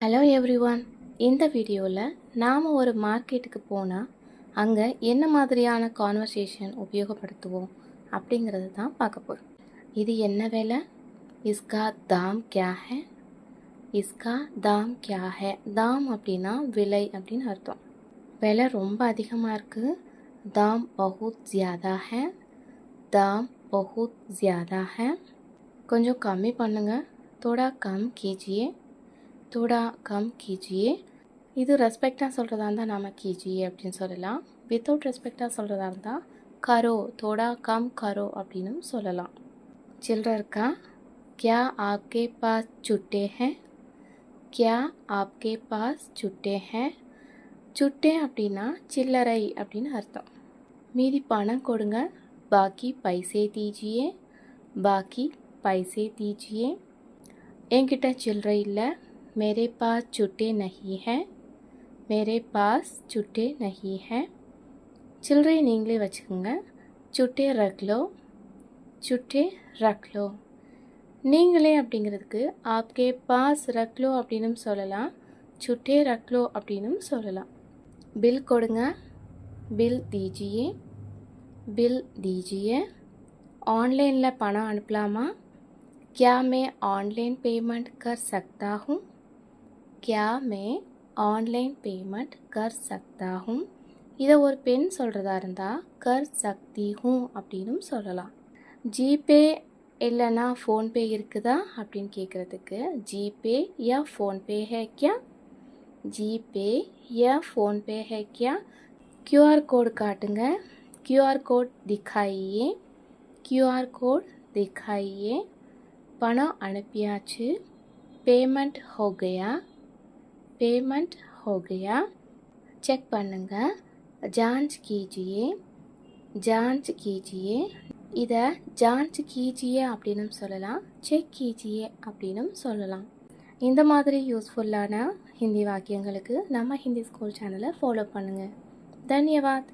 Hello everyone. இந்த வீடியோவில் நாம் ஒரு மார்க்கெட்டுக்கு போனால் அங்கே என்ன மாதிரியான கான்வர்சேஷன் உபயோகப்படுத்துவோம் அப்படிங்கிறது தான் பார்க்க போகிறோம். இது என்ன விலை? இஸ்கா தாம் கியா ஹே? இஸ்கா தாம் கியா ஹே? தாம் அப்படின்னா விலை அப்படின்னு அர்த்தம். விலை ரொம்ப அதிகமாக இருக்குது. தாம் பஹுத் ஜியாதா ஹே. தாம் பஹுத் ஜியாதா ஹே. கொஞ்சம் கம்மி பண்ணுங்கள். தோடா கம் கீஜியே. தோடா கம் கீஜியே. இது ரெஸ்பெக்டாக சொல்கிறதா இருந்தால் நாம் கீஜியே அப்படின்னு சொல்லலாம். வித்தவுட் ரெஸ்பெக்டாக சொல்கிறதா இருந்தால் கரோ, தோடா கம் கரோ அப்படின்னு சொல்லலாம். சில்லற இருக்கா? கியா ஆப்கே பாஸ் சுட்டே ஹே? கியா ஆப்கே பாஸ் சுட்டே ஹே? சுட்டே அப்படின்னா சில்லறை அப்படின்னு அர்த்தம். மீதி பணம் கொடுங்க. பாக்கி பைசே தீஜியே. பாக்கி பைசே தீஜியே. என்கிட்ட சில்லறை இல்லை. मेरे पास छुट्टे नहीं है. मेरे पास छुट्टे नहीं है. சில்லறை நீங்களே வச்சுக்கோங்க. சுட்டே ரக்லோ. சுட்டே ரக்லோ. நீங்களே அப்படிங்கிறதுக்கு ஆப்கே பாஸ் ரக்லோ அப்படின்னு சொல்லலாம். சுட்டே ரக்லோ அப்படின்னு சொல்லலாம். பில் கொடுங்க. பில் தீஜியே. பில் தீஜியே. ஆன்லைனில் பணம் அனுப்பலாமா? क्या मैं ऑनलाइन पेमेंट कर सकता हूँ? क्या मैं ऑनलाइन पेमेंट कर सकता हूँ? இதை ஒரு பெண் சொல்கிறதா இருந்தால் கர் சக்தி ஹூம் அப்படின்னு சொல்லலாம். ஜிபே இல்லைன்னா ஃபோன்பே இருக்குதா அப்படின்னு கேட்குறதுக்கு ஜிபே யா ஃபோன்பே ஹே கியா? ஜிபே யா ஃபோன்பே ஹே கியா? கியூஆர் கோடு காட்டுங்க. கியூஆர் கோட் திக்காயியே. கியூஆர் கோட் திக்காயியே. பணம் அனுப்பியாச்சு. பேமெண்ட் ஹோ கயா. पेमेंट हो गया. चेक பண்ணுங்க. जांच कीजिए. जांच कीजिए. இதை जांच कीजिए அப்படின்னு சொல்லலாம். செக் कीजिए அப்படின்னு சொல்லலாம். இந்த மாதிரி யூஸ்ஃபுல்லான ஹிந்தி வாக்கியங்களுக்கு நம்ம ஹிந்தி ஸ்கூல் சேனலை ஃபாலோ பண்ணுங்கள். தன்யவாத்.